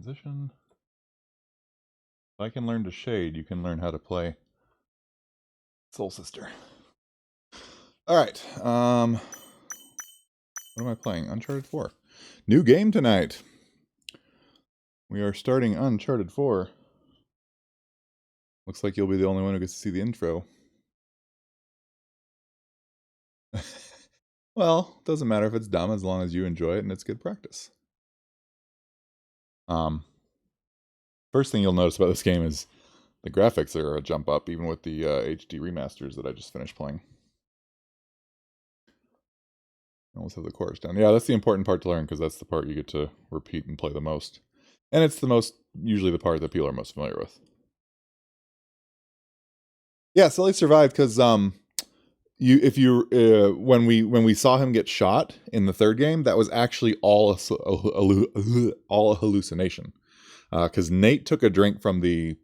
Transition. If I can learn to shade, you can learn how to play Soul Sister. Alright, what am I playing? Uncharted 4. New game tonight. We are starting Uncharted 4. Looks like you'll be the only one who gets to see the intro. Well, doesn't matter if it's dumb as long as you enjoy it and it's good practice. First thing you'll notice about this game is the graphics are a jump up, even with the HD remasters that I just finished playing. I almost have the chorus down. Yeah, that's the important part to learn, because that's the part you get to repeat and play the most. And it's usually the part that people are most familiar with. Yeah, Sully survived because when we saw him get shot in the third game, that was actually all a hallucination. Because Nate took a drink from the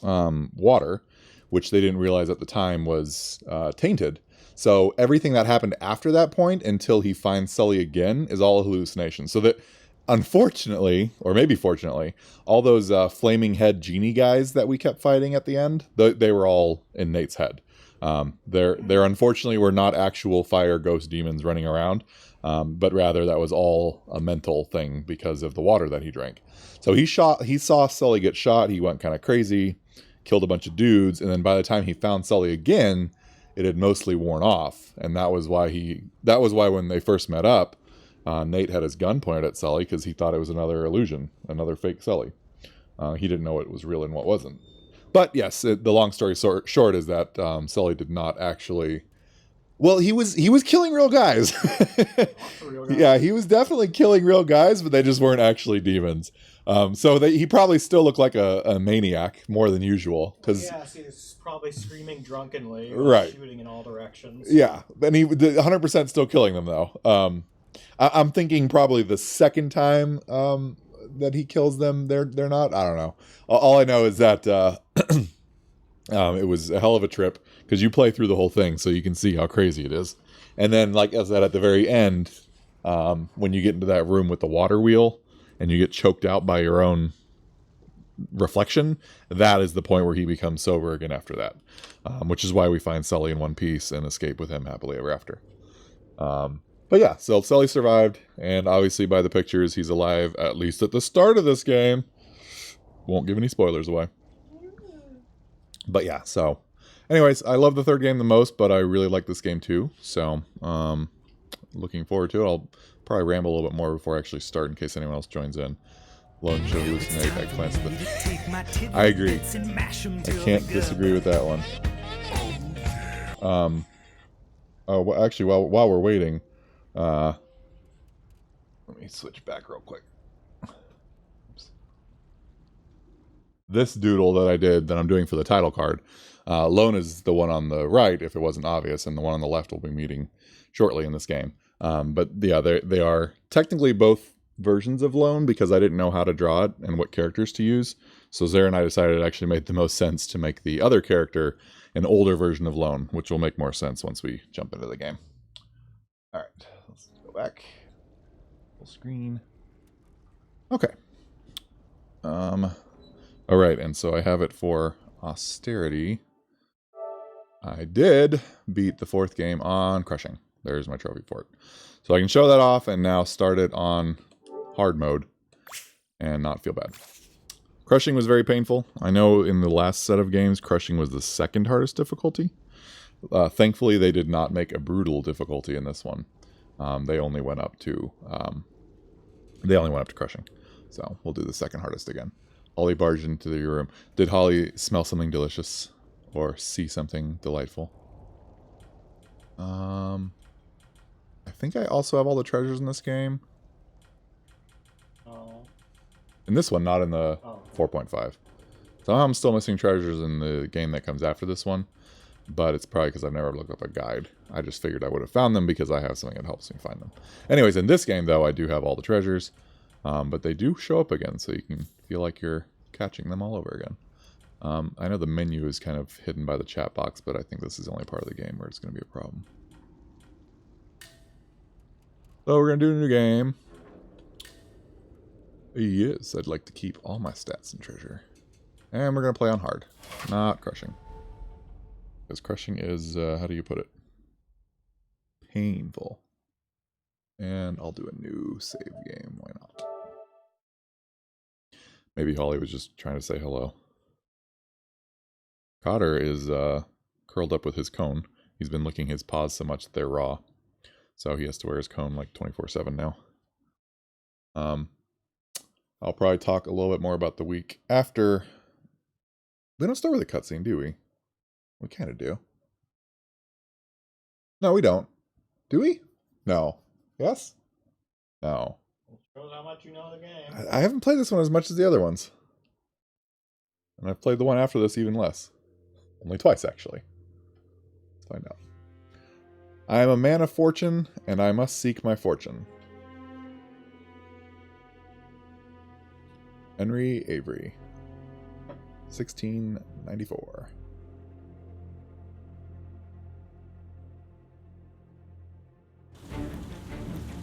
water, which they didn't realize at the time was tainted. So everything that happened after that point until he finds Sully again is all a hallucination. So that, unfortunately, or maybe fortunately, all those flaming head genie guys that we kept fighting at the end, they were all in Nate's head. There unfortunately were not actual fire ghost demons running around, but rather that was all a mental thing because of the water that he drank. So he saw Sully get shot, he went kind of crazy, killed a bunch of dudes, and then by the time he found Sully again, it had mostly worn off, and that was why when they first met up, Nate had his gun pointed at Sully because he thought it was another illusion, another fake Sully. He didn't know what was real and what wasn't. But yes, the long story short is that Sully did not actually. Well, he was killing real guys. Yeah, he was definitely killing real guys, but they just weren't actually demons. So he probably still looked like a maniac more than usual. Yeah, see, he's probably screaming drunkenly, right, shooting in all directions. Yeah, and he 100% still killing them though. I'm thinking probably the second time that he kills them, they're not. I don't know. All I know is that it was a hell of a trip because you play through the whole thing, so you can see how crazy it is. And then, like I said, at the very end, when you get into that room with the water wheel and you get choked out by your own reflection, that is the point where he becomes sober again after that, which is why we find Sully in one piece and escape with him happily ever after. But yeah, so Sully survived, and obviously by the pictures, he's alive, at least at the start of this game. Won't give any spoilers away. But yeah, so anyways, I love the third game the most, but I really like this game too. So looking forward to it. I'll probably ramble a little bit more before I actually start in case anyone else joins in. Lone show hallucinate eggplants. I agree. I can't disagree with that one. Oh, well, actually, while we're waiting, let me switch back real quick. Oops. This doodle that I did that I'm doing for the title card, Lone is the one on the right, if it wasn't obvious, and the one on the left will be meeting shortly in this game. But yeah, they are technically both versions of Lone because I didn't know how to draw it and what characters to use. So Zara and I decided it actually made the most sense to make the other character an older version of Lone, which will make more sense once we jump into the game. All right, let's go back. Full screen. Okay. All right, and so I have it for austerity. I did beat the fourth game on crushing. There's my trophy for it. So I can show that off and now start it on hard mode and not feel bad. Crushing was very painful. I know in the last set of games, crushing was the second hardest difficulty. Thankfully, they did not make a brutal difficulty in this one. They only went up to crushing. So we'll do the second hardest again. Holly barged into your room. Did Holly smell something delicious or see something delightful? I think I also have all the treasures in this game. Oh. In this one, not in the 4.5. Somehow I'm still missing treasures in the game that comes after this one. But it's probably because I've never looked up a guide. I just figured I would have found them because I have something that helps me find them. Anyways, in this game, though, I do have all the treasures. But they do show up again, so you can feel like you're catching them all over again. I know the menu is kind of hidden by the chat box, but I think this is the only part of the game where it's going to be a problem. So we're going to do a new game. Yes, I'd like to keep all my stats and treasure. And we're going to play on hard, not crushing. Because crushing is, how do you put it? Painful. And I'll do a new save game, why not? Maybe Holly was just trying to say hello. Kottr is curled up with his cone. He's been licking his paws so much that they're raw. So he has to wear his cone like 24/7 now. I'll probably talk a little bit more about the week after. We don't start with a cutscene, do we? We kind of do. No, we don't. Do we? No. Yes? No. It shows how much you know the game. I haven't played this one as much as the other ones. And I've played the one after this even less. Only twice, actually. Let's find out. I am a man of fortune, and I must seek my fortune. Henry Avery. 1694.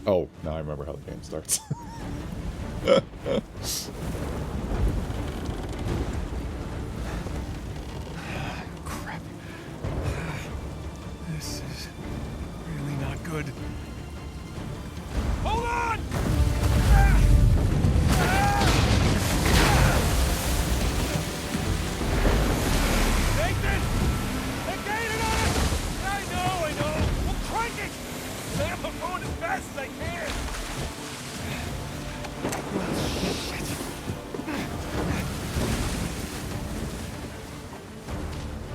Oh, now I remember how the game starts. Crap. This is really not good. Hold on! Nathan! They're gaining on us! I know. We'll crank it! I'm going as fast as I can!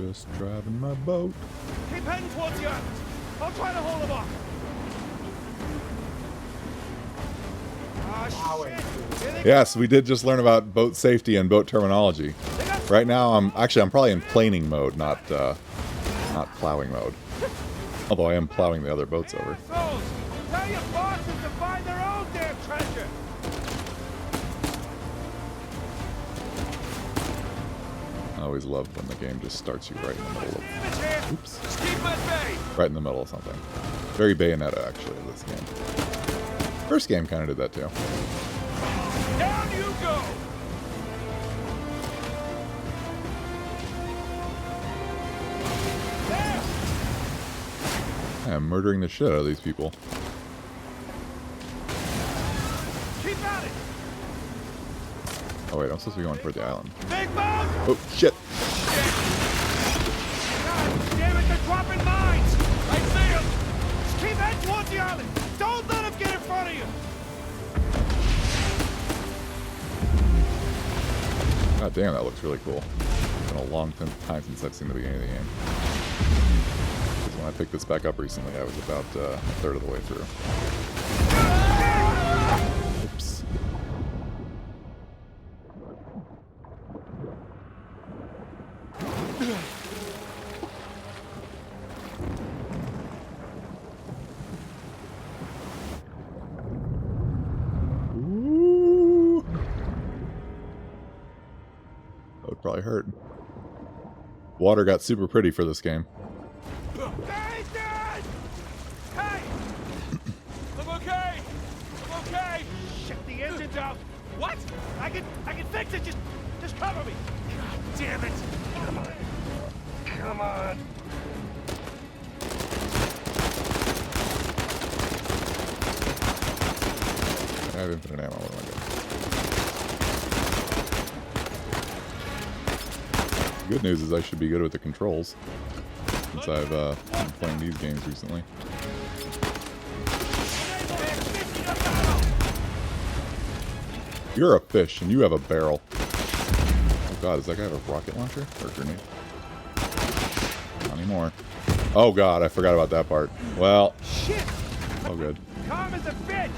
Just driving my boat. Keep heading towards the island. I'll try to hold them off. Ah, shit. Yes, we did just learn about boat safety and boat terminology. Right now, I'm probably in planing mode, not plowing mode. Although I am plowing the other boats over. Assholes! Tell your bosses to find their own damn treasure. I always love when the game just starts you right in the middle of... Oops. Just keep at bay. Right in the middle of something. Very Bayonetta, actually, this game. First game kind of did that, too. Down you go. There. I am murdering the shit out of these people. Keep at it. Oh wait, I'm supposed to be going toward the island. Big mouth. Oh, shit! God damn it, they're dropping mines. I see them. Just keep heading towards the island. Don't let them get in front of you. God damn, that looks really cool. It's been a long time since I've seen the beginning of the game. 'Cause when I picked this back up recently, I was about a third of the way through. Oops. Ooh. That would probably hurt. Water got super pretty for this game. Nathan! Hey! I'm okay! I'm okay! Shit, the engine's out! What? I can fix it! Just cover me! God damn it! Come on! Come on! I have infinite ammo. What am I doing? Good news is I should be good with the controls, since I've been playing these games recently. You're a fish, and you have a barrel. Oh god, does that guy have a rocket launcher? Or a grenade? Not anymore. Oh god, I forgot about that part. Well, Shit! oh good. Calm as a bitch!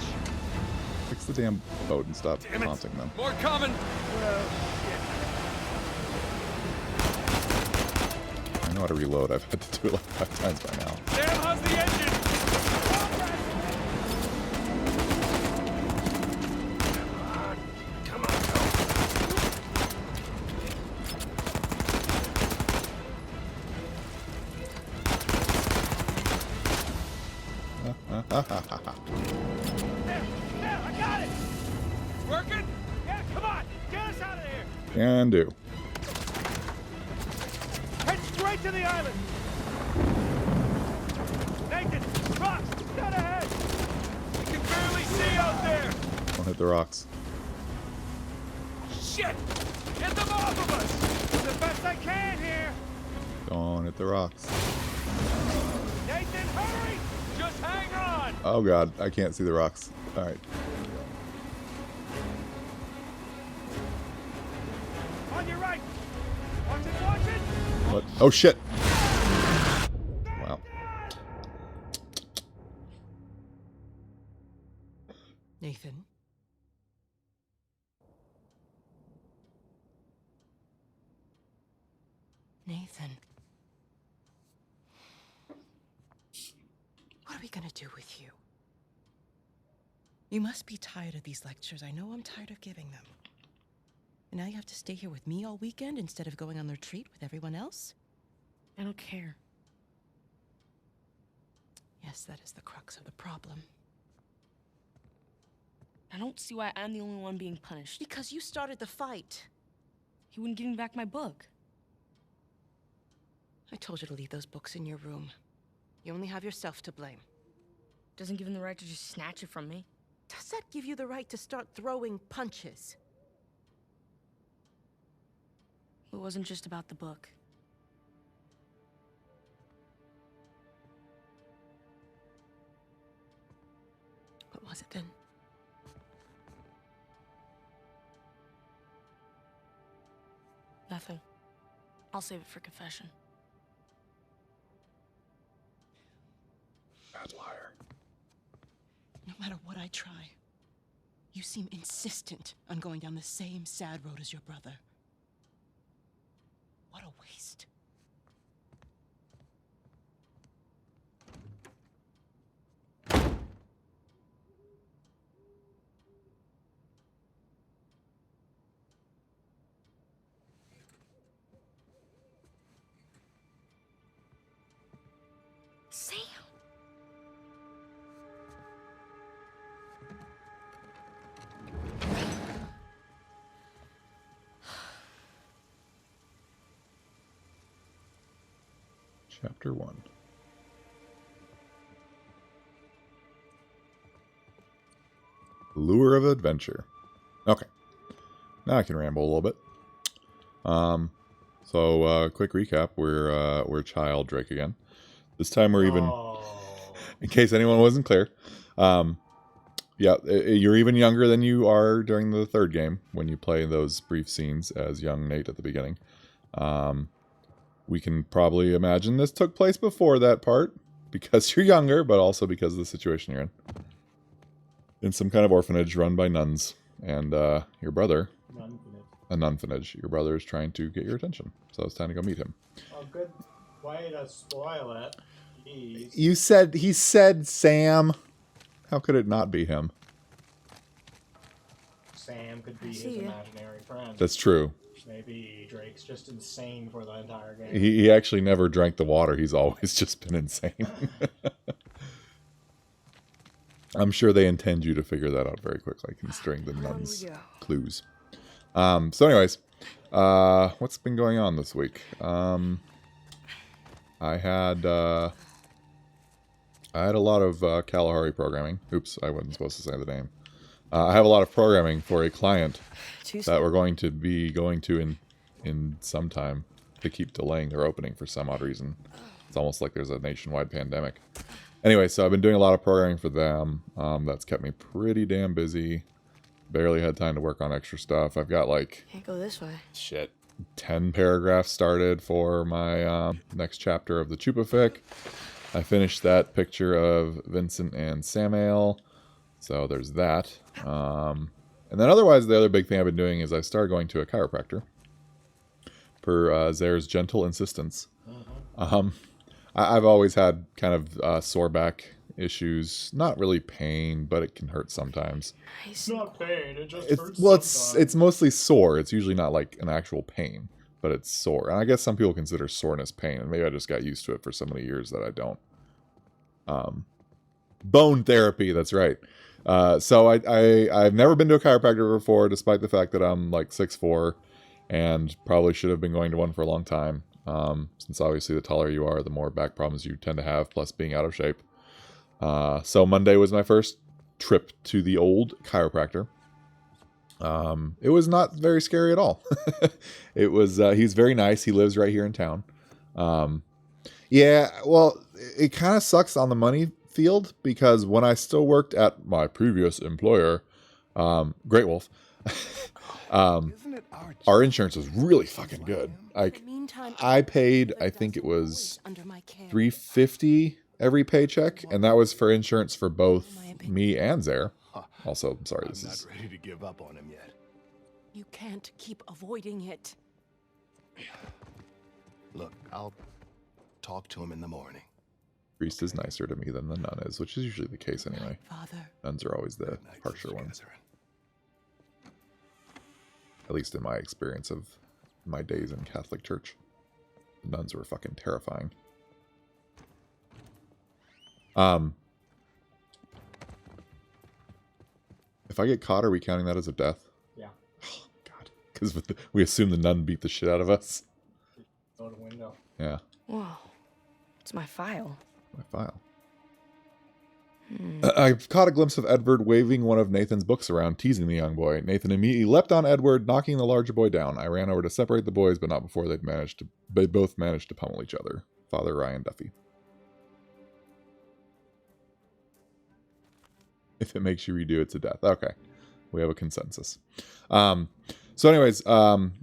Fix the damn boat and stop taunting them. More coming! Well, I know how to reload. I've had to do it like 5 times by now. Sam, how's the engine? Come on, There, I got it! It's working? Can do. Head straight to the island. Nathan, rocks, dead ahead. I can barely see out there. Don't hit the rocks. Shit! Get them off of us! Do the best I can here! Don't hit the rocks. Nathan, hurry! Just hang on! Oh god, I can't see the rocks. Alright. On your right! Watch it, watch it! What? Oh shit! Wow. Nathan? Nathan? What are we gonna do with you? You must be tired of these lectures. I know I'm tired of giving them. And now you have to stay here with me all weekend instead of going on the retreat with everyone else? I don't care. Yes, that is the crux of the problem. I don't see why I'm the only one being punished. Because you started the fight. He wouldn't give me back my book. I told you to leave those books in your room. You only have yourself to blame. Doesn't give him the right to just snatch it from me. Does that give you the right to start throwing punches? It wasn't just about the book. What was it then? Nothing. I'll save it for confession. Bad liar. No matter what I try, you seem insistent on going down the same sad road as your brother. What a waste. Sam! Chapter 1. Lure of Adventure. Okay. Now I can ramble a little bit. Quick recap. We're Child Drake again. This time we're even, in case anyone wasn't clear, you're even younger than you are during the third game when you play those brief scenes as young Nate at the beginning. We can probably imagine this took place before that part because you're younger, but also because of the situation you're in some kind of orphanage run by nuns, and your brother, a nunfinage. Your brother is trying to get your attention, so it's time to go meet him. Oh, good way to spoil it. Jeez. He said Sam. How could it not be him? Sam could be his see ya. imaginary friend. That's true. Maybe Drake's just insane for the entire game. He actually never drank the water. He's always just been insane. I'm sure they intend you to figure that out very quickly, considering the nuns' clues. So anyways, what's been going on this week? I had a lot of Kalahari programming. Oops, I wasn't supposed to say the name. I have a lot of programming for a client that we're going to be going to in some time. They keep delaying their opening for some odd reason. It's almost like there's a nationwide pandemic. Anyway, so I've been doing a lot of programming for them. That's kept me pretty damn busy. Barely had time to work on extra stuff. I've got like... Can't go this way. Shit. 10 paragraphs started for my next chapter of the Chupafic. I finished that picture of Vincent and Samael. So there's that. And then otherwise, the other big thing I've been doing is I started going to a chiropractor. Per Zare's gentle insistence. I've always had kind of sore back issues. Not really pain, but it can hurt sometimes. It's not pain, it just hurts sometimes. It's mostly sore. It's usually not like an actual pain, but it's sore. And I guess some people consider soreness pain, and maybe I just got used to it for so many years that I don't. Bone therapy, that's right. So I've never been to a chiropractor before, despite the fact that I'm like 6'4", and probably should have been going to one for a long time. Since obviously the taller you are, the more back problems you tend to have, plus being out of shape. So Monday was my first trip to the old chiropractor. It was not very scary at all. It was, he's very nice. He lives right here in town. Yeah, well, it kind of sucks on the money field because when I still worked at my previous employer, Great Wolf, our insurance was really fucking good. Like, I paid, I think it was $350 every paycheck, and that was for insurance for both me and Zare. Also, I'm sorry, this is not ready to give up on him yet. You can't keep avoiding it. Look, I'll talk to him in the morning. priest is nicer to me than the nun is, which is usually the case anyway. Father. Nuns are always the harsher ones. At least in my experience of my days in Catholic Church. The nuns were fucking terrifying. If I get caught, are we counting that as a death? Yeah. Oh, God. Because we assume the nun beat the shit out of us. Go to the window. Yeah. Whoa. It's my file. My file. I caught a glimpse of Edward waving one of Nathan's books around, teasing the young boy. Nathan immediately leapt on Edward, knocking the larger boy down. I ran over to separate the boys, but not before they both managed to pummel each other. Father Ryan Duffy. If it makes you redo, it's a death. Okay. We have a consensus. So anyways,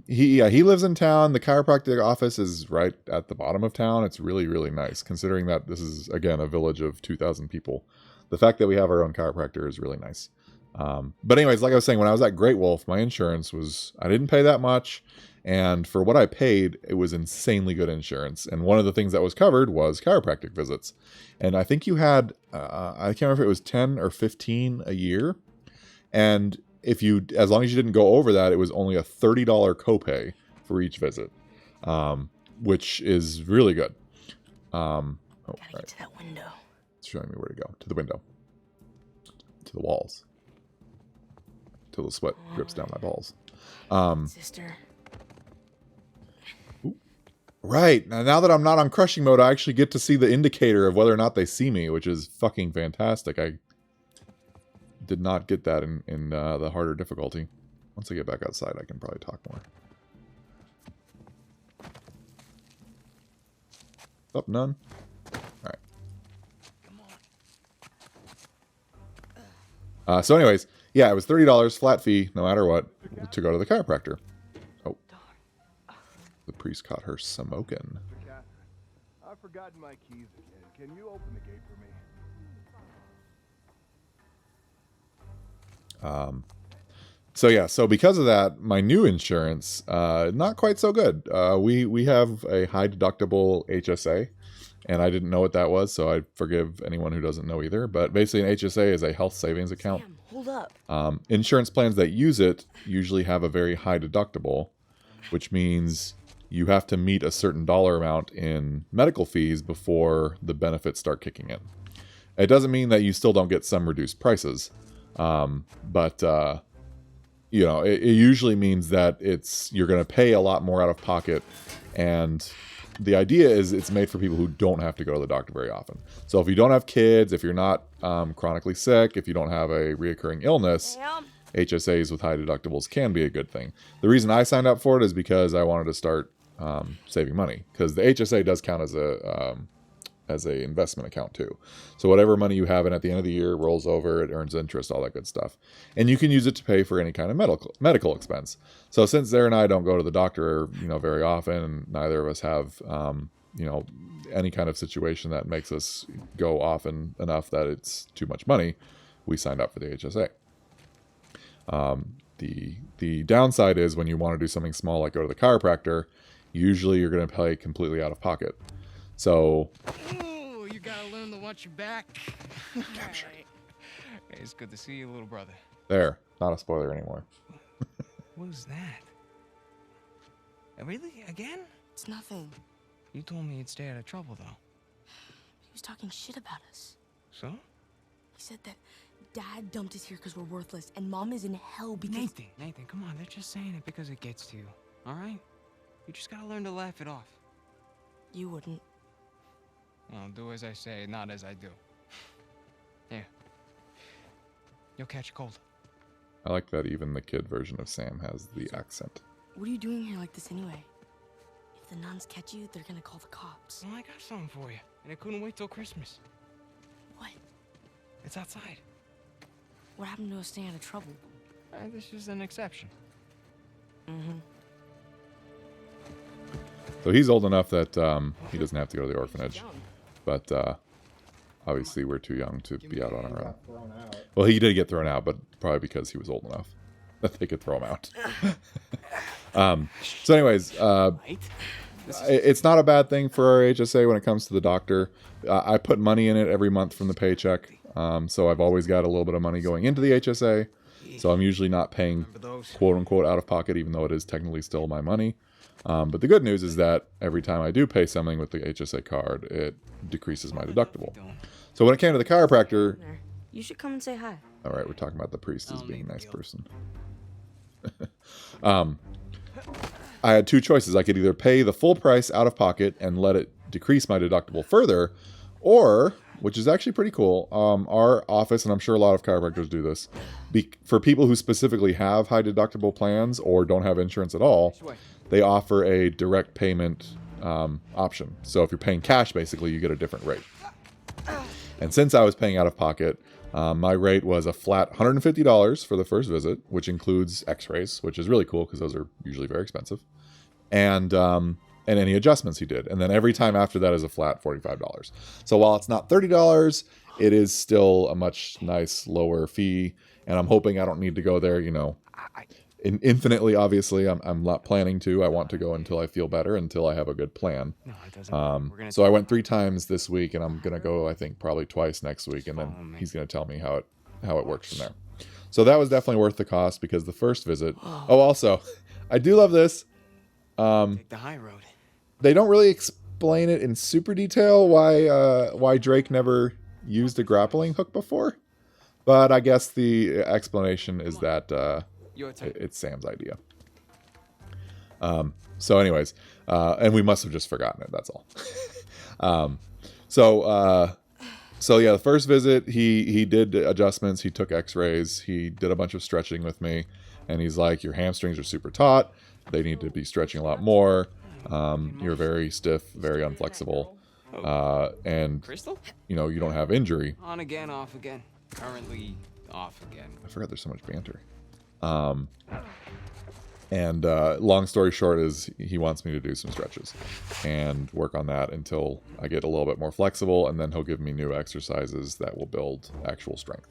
he lives in town. The chiropractic office is right at the bottom of town. It's really, really nice, considering that this is, again, a village of 2,000 people. The fact that we have our own chiropractor is really nice. But anyways, like I was saying, when I was at Great Wolf, my insurance was, I didn't pay that much. And for what I paid, it was insanely good insurance. And one of the things that was covered was chiropractic visits. And I think you had, I can't remember if it was 10 or 15 a year. And if you, as long as you didn't go over that, it was only a $30 copay for each visit, which is really good. Gotta get to that window. It's showing me where to go. To the window. To the walls. Till the sweat drips down my balls. Sister. Right. Now that I'm not on crushing mode, I actually get to see the indicator of whether or not they see me, which is fucking fantastic. I did not get that in the harder difficulty. Once I get back outside, I can probably talk more. Oh, none? Alright. So anyways, yeah, it was $30 flat fee, no matter what, to go to the chiropractor. Oh. The priest caught her smoking. I've forgotten my keys again. Can you open the gate for me? So because of that, my new insurance, not quite so good. We have a high deductible HSA, and I didn't know what that was, so I forgive anyone who doesn't know either. But basically, an HSA is a health savings account. Sam, hold up. Insurance plans that use it usually have a very high deductible, which means you have to meet a certain dollar amount in medical fees before the benefits start kicking in. It doesn't mean that you still don't get some reduced prices, but you know, it usually means that you're going to pay a lot more out of pocket, and the idea is it's made for people who don't have to go to the doctor very often. So if you don't have kids, if you're not chronically sick, if you don't have a reoccurring illness, HSAs with high deductibles can be a good thing. The reason I signed up for it is because I wanted to start saving money, because the HSA does count as a investment account too. So whatever money you have in at the end of the year rolls over, it earns interest, all that good stuff. And you can use it to pay for any kind of medical expense. So since Zara and I don't go to the doctor, very often, and neither of us have, any kind of situation that makes us go often enough that it's too much money, we signed up for the HSA. The downside is when you want to do something small like go to the chiropractor, usually you're going to pay completely out of pocket. So, ooh, you gotta learn to watch your back. Captured. Hey, it's good to see you, little brother. There, not a spoiler anymore. What was that? Really? Again? It's nothing. You told me you'd stay out of trouble, though. He was talking shit about us. So? He said that Dad dumped us here because we're worthless, and Mom is in hell because... Nathan, come on. They're just saying it because it gets to you. all right? You just gotta learn to laugh it off. You wouldn't. Well, do as I say, not as I do. Here. You'll catch a cold. I like that even the kid version of Sam has the accent. What are you doing here like this anyway? If the nuns catch you, they're gonna call the cops. Well, I got something for you, and I couldn't wait till Christmas. What? It's outside. What happened to us staying out of trouble? This is an exception. Mm-hmm. So he's old enough that he doesn't have to go to the orphanage. But obviously we're too young to be out on our own. Got thrown out. Well, he did get thrown out, but probably because he was old enough that they could throw him out. So anyways, it's not a bad thing for our HSA when it comes to the doctor. I put money in it every month from the paycheck. So I've always got a little bit of money going into the HSA. So I'm usually not paying quote unquote out of pocket, even though it is technically still my money. But the good news is that every time I do pay something with the HSA card, it decreases my deductible. So when it came to the chiropractor, You should come and say hi. all right, we're talking about the priest as being a nice person. I had two choices. I could either pay the full price out of pocket and let it decrease my deductible further, or, which is actually pretty cool, our office, and I'm sure a lot of chiropractors do this, for people who specifically have high deductible plans or don't have insurance at all, they offer a direct payment option. So if you're paying cash, basically, you get a different rate. And since I was paying out of pocket, my rate was a flat $150 for the first visit, which includes x-rays, which is really cool because those are usually very expensive, and any adjustments he did. And then every time after that is a flat $45. So while it's not $30, it is still a much nice lower fee. And I'm hoping I don't need to go there, you know, infinitely. Obviously, I'm not planning to. I want to go until I feel better, until I have a good plan. No, it doesn't. So I went 3 times this week, and I'm gonna go, I think, probably twice next week, and then he's gonna tell me how it works from there. So that was definitely worth the cost, because the first visit. Oh, also, I do love this. Take the high road. They don't really explain it in super detail why Drake never used a grappling hook before, but I guess the explanation is that it's Sam's idea. So anyways, and we must have just forgotten it, that's all. So yeah, the first visit, he did adjustments, he took x-rays, he did a bunch of stretching with me, and he's like, your hamstrings are super taut, they need to be stretching a lot more, you're very stiff, very unflexible, and Crystal? you know, you don't have injury. On again, off again. Currently off again. I forgot there's so much banter. And long story short is he wants me to do some stretches and work on that until I get a little bit more flexible, and then he'll give me new exercises that will build actual strength.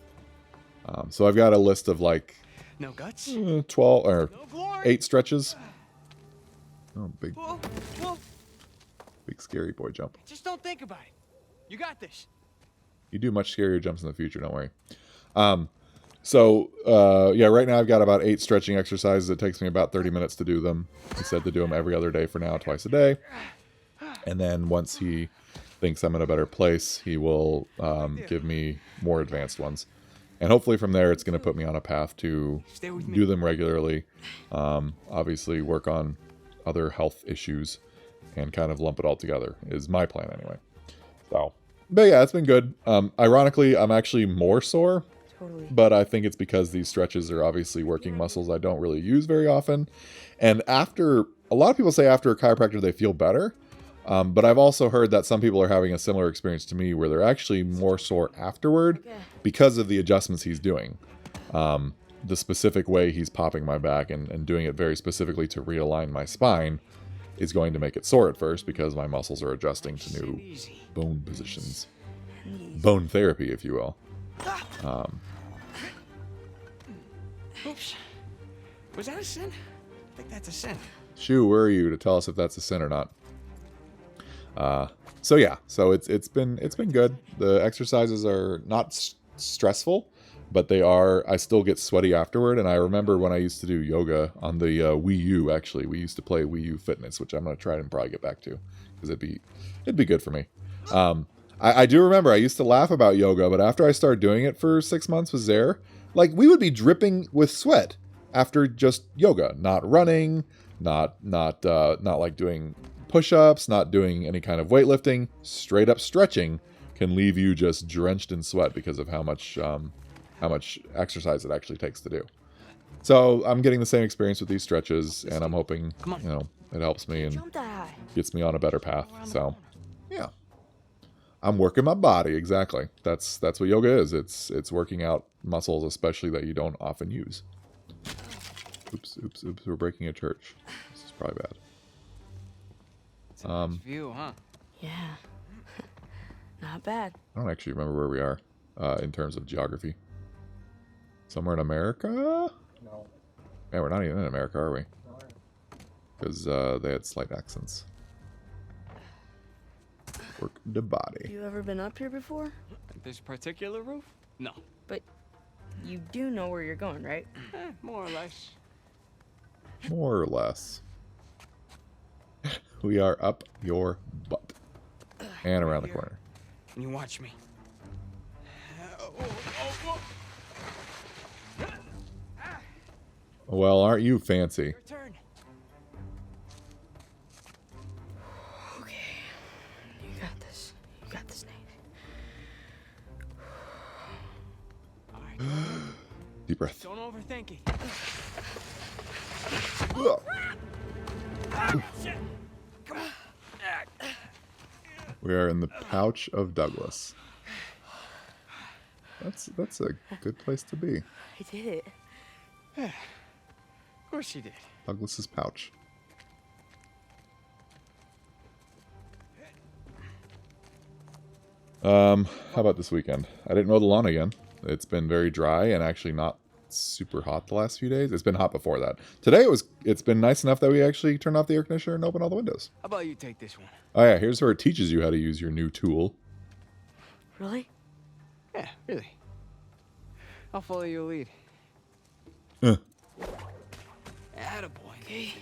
So I've got a list of like No guts? 12 or No glory? 8 stretches. Oh, big Whoa. scary boy jump. Just don't think about it. You got this. You do much scarier jumps in the future, don't worry. Yeah, right now I've got about 8 stretching exercises. It takes me about 30 minutes to do them. He said to do them every other day for now, twice a day. And then once he thinks I'm in a better place, he will give me more advanced ones. And hopefully from there, it's going to put me on a path to do them regularly. Obviously work on other health issues and kind of lump it all together is my plan anyway. So, but yeah, it's been good. Ironically, I'm actually more sore. Totally. But I think it's because these stretches are obviously working muscles I don't really use very often. And a lot of people say after a chiropractor they feel better. But I've also heard that some people are having a similar experience to me where they're actually more sore afterward because of the adjustments he's doing. The specific way he's popping my back and doing it very specifically to realign my spine is going to make it sore at first because my muscles are adjusting to new bone positions. Bone therapy, if you will. Oops. Was that a sin? I think that's a sin. Shu, where are you to tell us if that's a sin or not? So yeah, so it's been good. The exercises are not stressful, but they are. I still get sweaty afterward, and I remember when I used to do yoga on the Wii U. Actually, we used to play Wii U Fitness, which I'm going to try and probably get back to because it'd be good for me. I do remember I used to laugh about yoga, but after I started doing it for 6 months with Zare, like we would be dripping with sweat after just yoga, not running, Not like doing push-ups, not doing any kind of weightlifting. Straight up stretching can leave you just drenched in sweat because of how much exercise it actually takes to do. So I'm getting the same experience with these stretches, and I'm hoping, you know, it helps me and Jump that high. gets me on a better path. So, yeah. I'm working my body, exactly. That's what yoga is. It's working out muscles, especially that you don't often use. Oops, we're breaking a church. This is probably bad. It's a nice view, huh? Yeah. Not bad. I don't actually remember where we are in terms of geography. Somewhere in America? No. Man, we're not even in America, are we? Because they had slight accents. Work the body. You ever been up here before? This particular roof? No. But you do know where you're going, right? More or less. More or less. We are up your butt. And around the corner. Can you watch me? Well, aren't you fancy? Your turn. Okay. You got this. You got this, Nate. All right. Deep breath. Don't overthink it. Shit. Come on. We are in the pouch of Douglas. That's a good place to be. I did it. Of course you did. Douglas's pouch. How about this weekend? I didn't mow the lawn again. It's been very dry and actually not super hot the last few days. It's been hot before that. Today it's been nice enough that we actually turned off the air conditioner and opened all the windows. How about you take this one? Oh yeah, here's where it teaches you how to use your new tool. Really? Yeah, really. I'll follow your lead. Attaboy. Okay.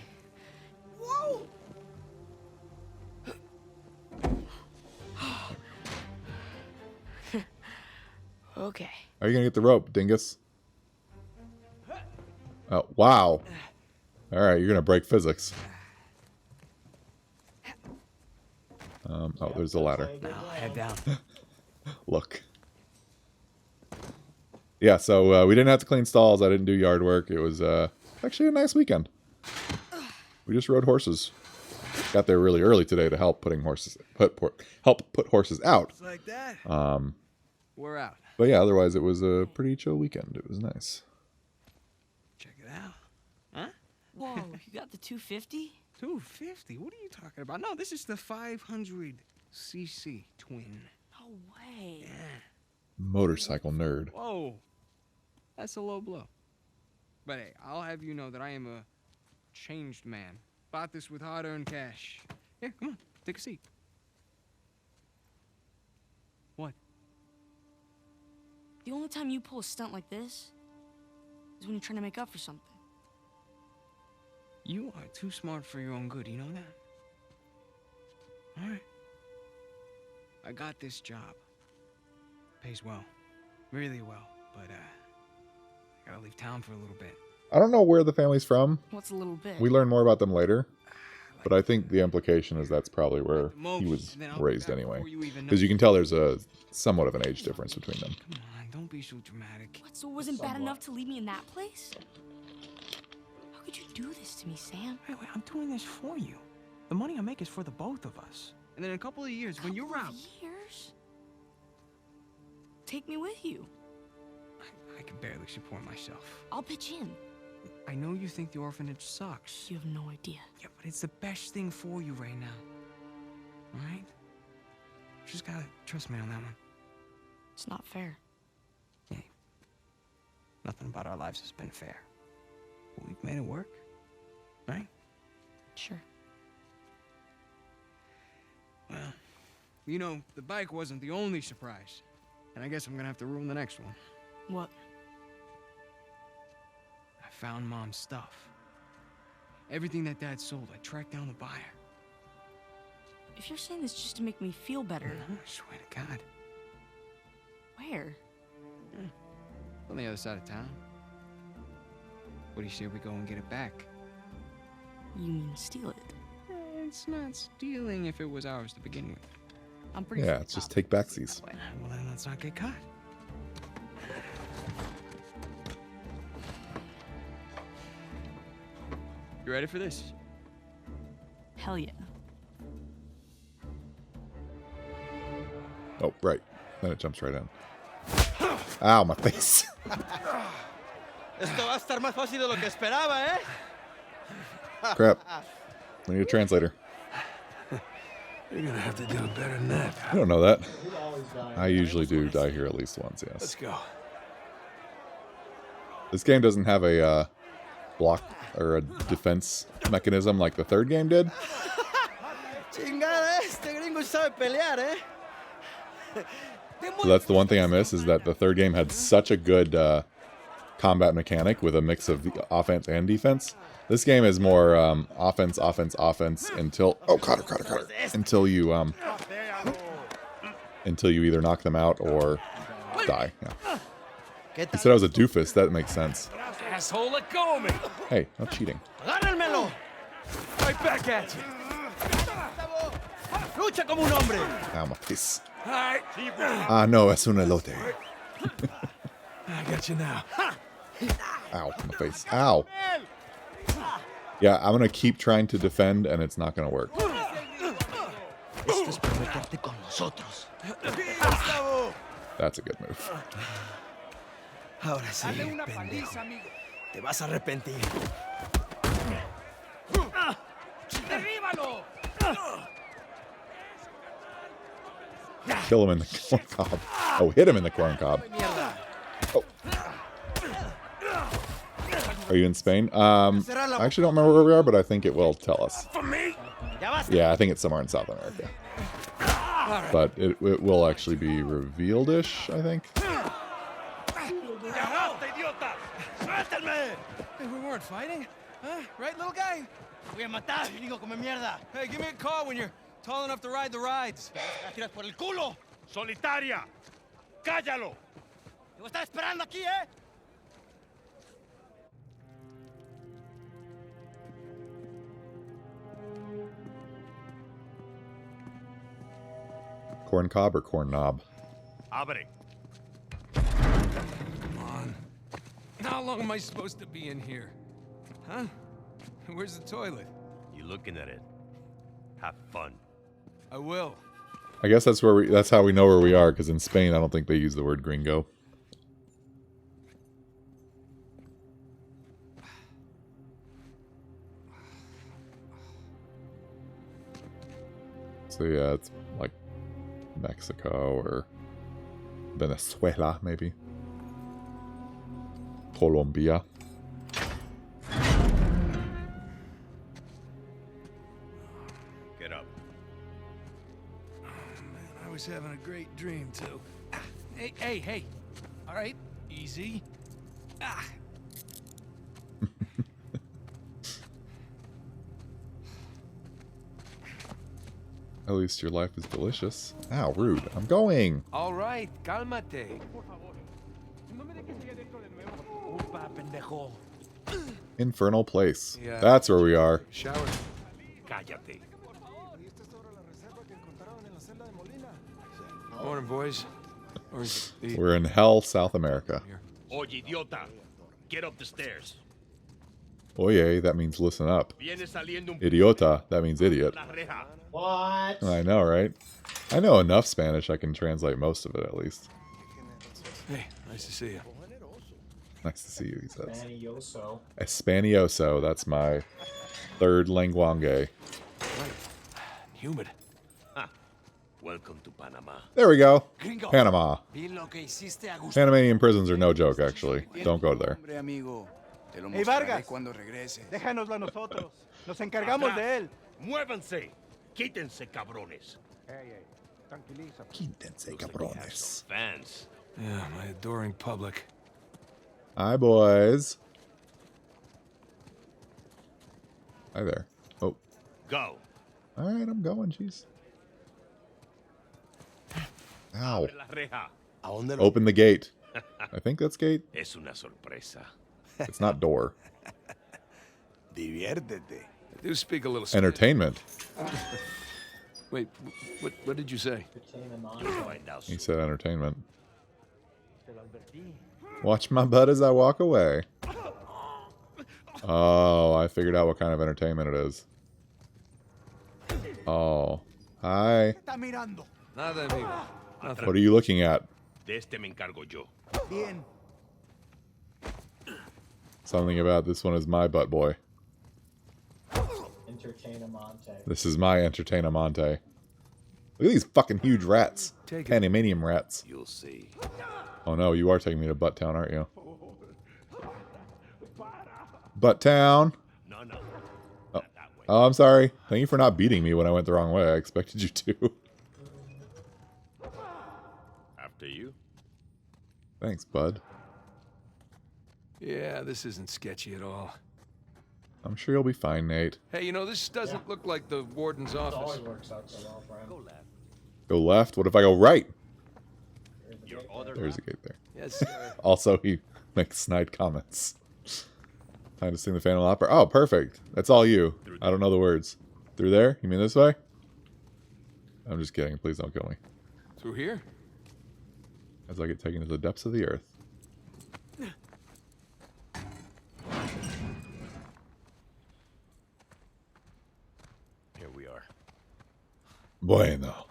Whoa! Okay. Are you gonna get the rope, dingus? Oh, wow. Alright, you're gonna break physics. Oh, there's the ladder. Now, head down. Look. Yeah, so we didn't have to clean stalls. I didn't do yard work. It was actually a nice weekend. We just rode horses. Got there really early today to help put horses out. Just like that. We're out. But yeah, otherwise it was a pretty chill weekend. It was nice. Check it out. Huh? Whoa, you got the 250? 250? What are you talking about? No, this is the 500cc twin. No way. Yeah. Motorcycle nerd. Whoa. That's a low blow. But hey, I'll have you know that I am a changed man. Bought this with hard-earned cash. Here, come on. Take a seat. What? The only time you pull a stunt like this is when you're trying to make up for something. You are too smart for your own good, you know that? Alright. I got this job. Pays well. Really well. But, I gotta leave town for a little bit. I don't know where the family's from. What's a little bit? We learn more about them later. But I think the implication is that's probably where he was raised anyway. Because you can tell there's a somewhat of an age difference between them. Come on, don't be so dramatic. What, so it wasn't bad enough to leave me in that place? How could you do this to me, Sam? Wait, I'm doing this for you. The money I make is for the both of us. And then in a couple of years, when you're out... Years? Take me with you. I can barely support myself. I'll pitch in. I know you think the orphanage sucks. You have no idea. Yeah, but it's the best thing for you right now. Alright? Just gotta trust me on that one. It's not fair. Hey, nothing about our lives has been fair. But we've made it work. Right? Sure. Well, you know, the bike wasn't the only surprise. And I guess I'm gonna have to ruin the next one. What? I found Mom's stuff. Everything that Dad sold, I tracked down the buyer. If you're saying this just to make me feel better, I swear to God. where? On the other side of town. What do you say we go and get it back? You mean steal it? It's not stealing if it was ours to begin with. I'm pretty Yeah, sure it's just Pop take sees it backsies. that way. Well, then let's not get caught. You ready for this? Hell yeah. Oh, right. Then it jumps right in. Ow, my face. Esto va a estar más fácil de lo que esperaba, ¿eh? Crap. We need a translator. You're gonna have to do it better than that. I don't know that. We'd always die. I usually do die here at least once, Let's yes. go. This game doesn't have a block or a defense mechanism like the third game did. Chingada, este gringo sabe pelear, ¿eh? So that's the one thing I miss, is that the third game had such a good combat mechanic with a mix of offense and defense. This game is more offense until kottr, until you either knock them out or die. Yeah. He said I was a doofus. That makes sense. Asshole, let go of me! Hey, no cheating. ¡Agárrenmelo! Right back at you! ¡Lucha como un hombre! Ow, my face. All right. Ah, no, es un elote. I got you now. Ow, my face. Ow. Yeah, I'm gonna keep trying to defend, and it's not gonna work. Esto es por meterte con nosotros. That's a good move. Ahora sí, pendejo. Te vas a arrepentir. ¡Derríbalo! Kill him in the corn cob. Oh, hit him in the corn cob. Oh. Are you in Spain? I actually don't remember where we are, but I think it will tell us. Yeah, I think it's somewhere in South America. But it will actually be revealed-ish, I think. Hey, we weren't fighting? Huh? Right, little guy? Voy a matar, gringo come mierda. Hey, give me a call when you're tall enough to ride the rides. ¡La tiras por el culo! ¡Solitaria! ¡Cállalo! Te voy a estar esperando aquí, ¿eh? Corn cob or corn knob? Abre. Come on. How long am I supposed to be in here? Huh? Where's the toilet? You looking at it? Have fun. I will. I guess that's how we know where we are, because in Spain I don't think they use the word gringo. So yeah, it's like Mexico or Venezuela, maybe. Colombia. Get up. Man, I was having a great dream, too. Hey. All right, easy. Ah. At least your life is delicious. Ow, rude. I'm going. All right, cálmate. Infernal place. Yeah. That's where we are. Shower. Cállate. Morning, boys. Or is it the... We're in hell, South America. Oye, idiota. Get up the stairs. Oye, that means listen up. Viene saliendo un Idiota, that means idiot. la reja. What? I know, right? I know enough Spanish, I can translate most of it at least. Hey, nice to see you. Nice to see you, he says. Manioso. Espanioso, that's my third language. Humid. Welcome to Panama. There we go. Gringo. Panama. Vi lo que hiciste a gusto. Panamanian prisons are no joke, actually. Don't go there. Hey, Vargas. Déjanoslo a nosotros. Nos encargamos de él. Muévanse. Quítense, cabrones. Quítense, Looks like we have some fans. Yeah, my adoring public. Hi, boys. Hi there. Oh, Go. all right, I'm going, jeez. Ow. Abre la reja. ¿A dónde Open the gate. I think that's gate. Es una sorpresa. It's not door. Diviértete. Do speak a little Spanish. Entertainment. Wait, what did you say? Find out He soon. said entertainment. Watch my butt as I walk away. Oh, I figured out what kind of entertainment it is. Oh. Hi. Nada, amigo. Nothing. What are you looking at? De este me encargo yo. Bien. Something about this one is my butt boy. Entertainamente. This is my entertainamente. Look at these fucking huge rats. Take it. Panamanium rats. You'll see. Oh no, you are taking me to Butt Town, aren't you? Butt Town. No. Oh. Not that way. Oh, I'm sorry. Thank you for not beating me when I went the wrong way. I expected you to. After you. Thanks, bud. Yeah, this isn't sketchy at all. I'm sure you'll be fine, Nate. Hey, you know, this doesn't look like the warden's It office. always works out so well for him. Go left. Go left? What if I go right? Your other There's a left. gate there. Yes, sir. Also, he makes snide comments. Time to sing the Phantom Opera. Oh, perfect. That's all you. I don't know the words. Through there? You mean this way? I'm just kidding. Please don't kill me. Through here? As I get taken to the depths of the earth. Here we are. Bueno. All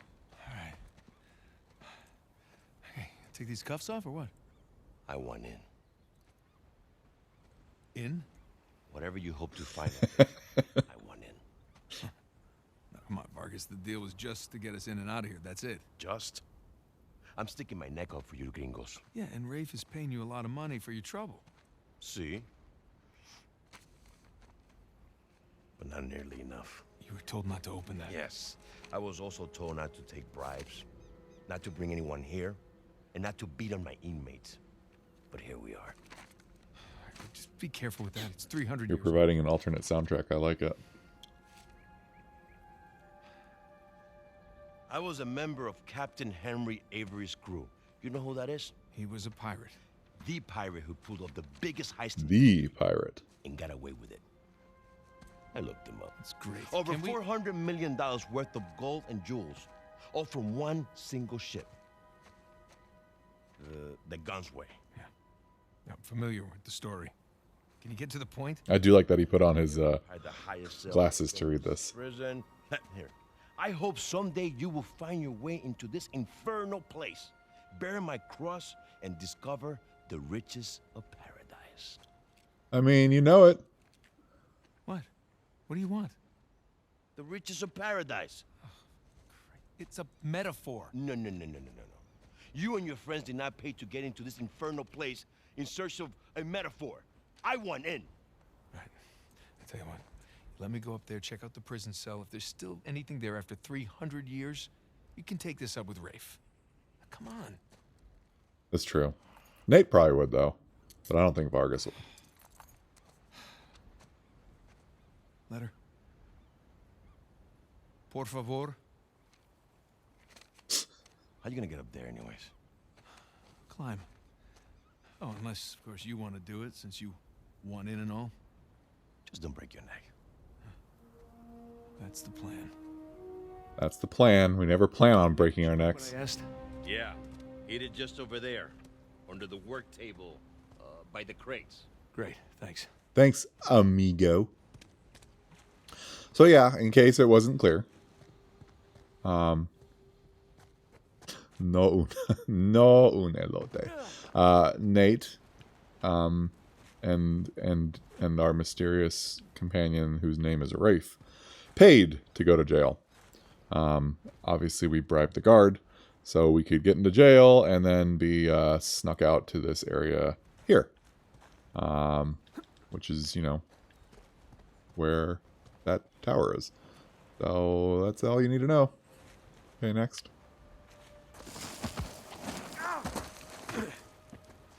right. Okay, take these cuffs off or what? I want in. In? Whatever you hope to find out there, I want in. No, come on, Vargas. The deal was just to get us in and out of here. That's it. Just? I'm sticking my neck out for you gringos. Yeah, and Rafe is paying you a lot of money for your trouble. See? But not nearly enough. You were told not to open that. Yes. I was also told not to take bribes, not to bring anyone here, and not to beat on my inmates. But here we are. Just be careful with that. It's 300 You're years. providing an alternate soundtrack. I like it. I was a member of Captain Henry Avery's crew. You know who that is? He was a pirate. The pirate who pulled off the biggest heist The pirate. and got away with it. I looked him up. That's great. Over Can we- $400 million worth of gold and jewels, all from one single ship. The Gunsway. I'm familiar with the story. Can you get to the point? I do like that he put on his Had the highest sale glasses to read this. prison. Here. I hope someday you will find your way into this infernal place, bear my cross, and discover the riches of paradise. I mean, you know it. What? What do you want? The riches of paradise. It's a metaphor. No. You and your friends did not pay to get into this infernal place in search of a metaphor. I want in. Right. I tell you what. Let me go up there, check out the prison cell. If there's still anything there after 300 years, you can take this up with Rafe. Come on. That's true. Nate probably would, though. But I don't think Vargas would. Letter. Por favor. How you gonna get up there anyways? Climb. Oh, unless, of course, you want to do it, since you want in and all. Just don't break your neck. That's the plan. That's the plan. We never plan on breaking our necks. What I asked? Yeah, hit it just over there, under the work table, by the crates. Great, thanks. Thanks, amigo. So yeah, in case it wasn't clear. No un elote. Nate, and our mysterious companion, whose name is Rafe, paid to go to jail. Obviously, we bribed the guard so we could get into jail and then be snuck out to this area here, which is, you know, where that tower is. So that's all you need to know. Okay, next.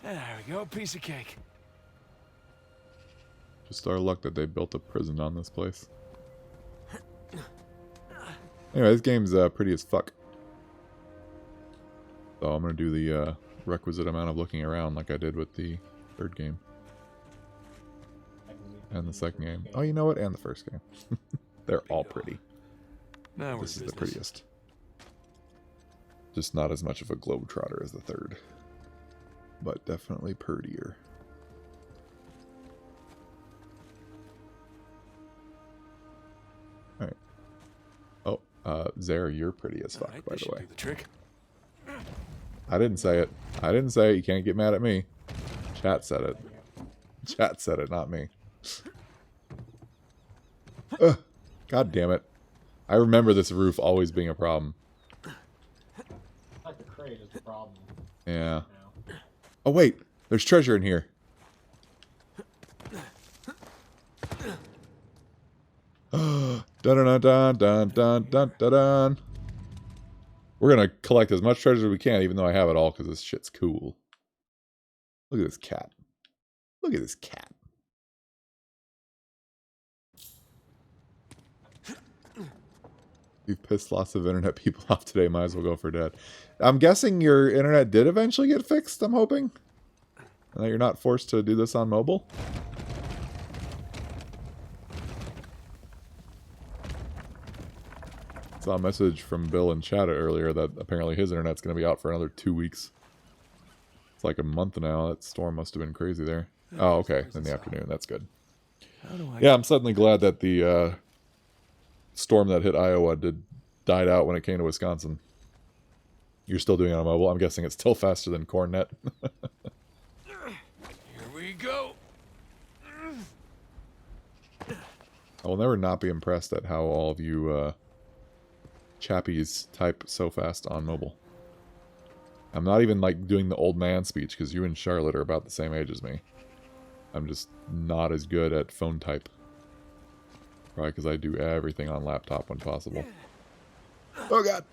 There we go, piece of cake. Just our luck that they built a prison on this place. Anyway, this game's pretty as fuck. So I'm going to do the requisite amount of looking around like I did with the third game. I can read And the second game. Oh, you know what? And the first game. They're all pretty. Now we're This is the business. prettiest. Just not as much of a globetrotter as the third. But definitely prettier. Alright. Oh, Zara, you're pretty as fuck, All right, by this the should way. do the trick. I didn't say it. I didn't say it. You can't get mad at me. Chat said it. Chat said it, not me. Ugh. God damn it. I remember this roof always being a problem. Like the crate is the problem. Yeah. Now. Oh, wait. There's treasure in here. Dun dun dun dun dun dun dun dun. We're gonna collect as much treasure as we can, even though I have it all, because this shit's cool. Look at this cat. Look at this cat. You've pissed lots of internet people off today. Might as well go for dead. I'm guessing your internet did eventually get fixed, I'm hoping. And that you're not forced to do this on mobile. Saw a message from Bill in chat earlier that apparently his internet's going to be out for another 2 weeks. It's like a month now. That storm must have been crazy there. Oh, okay. In the afternoon. That's good. How do I... Yeah, I'm suddenly glad that the storm that hit Iowa died out when it came to Wisconsin. You're still doing it on mobile. I'm guessing it's still faster than CornNet. Here we go. I will never not be impressed at how all of you chappies type so fast on mobile. I'm not even like doing the old man speech because you and Charlotte are about the same age as me. I'm just not as good at phone type. Probably because I do everything on laptop when possible. Oh god!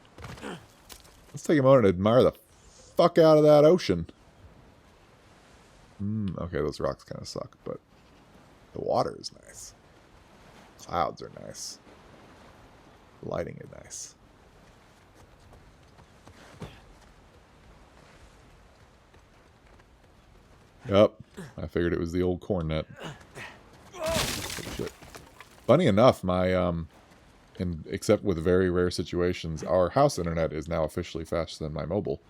Let's take a moment and admire the fuck out of that ocean. Okay, those rocks kind of suck, but the water is nice. Clouds are nice. Lighting is nice. Yup. I figured it was the old CornNet. Oh, shit. Funny enough, my except with very rare situations, our house internet is now officially faster than my mobile.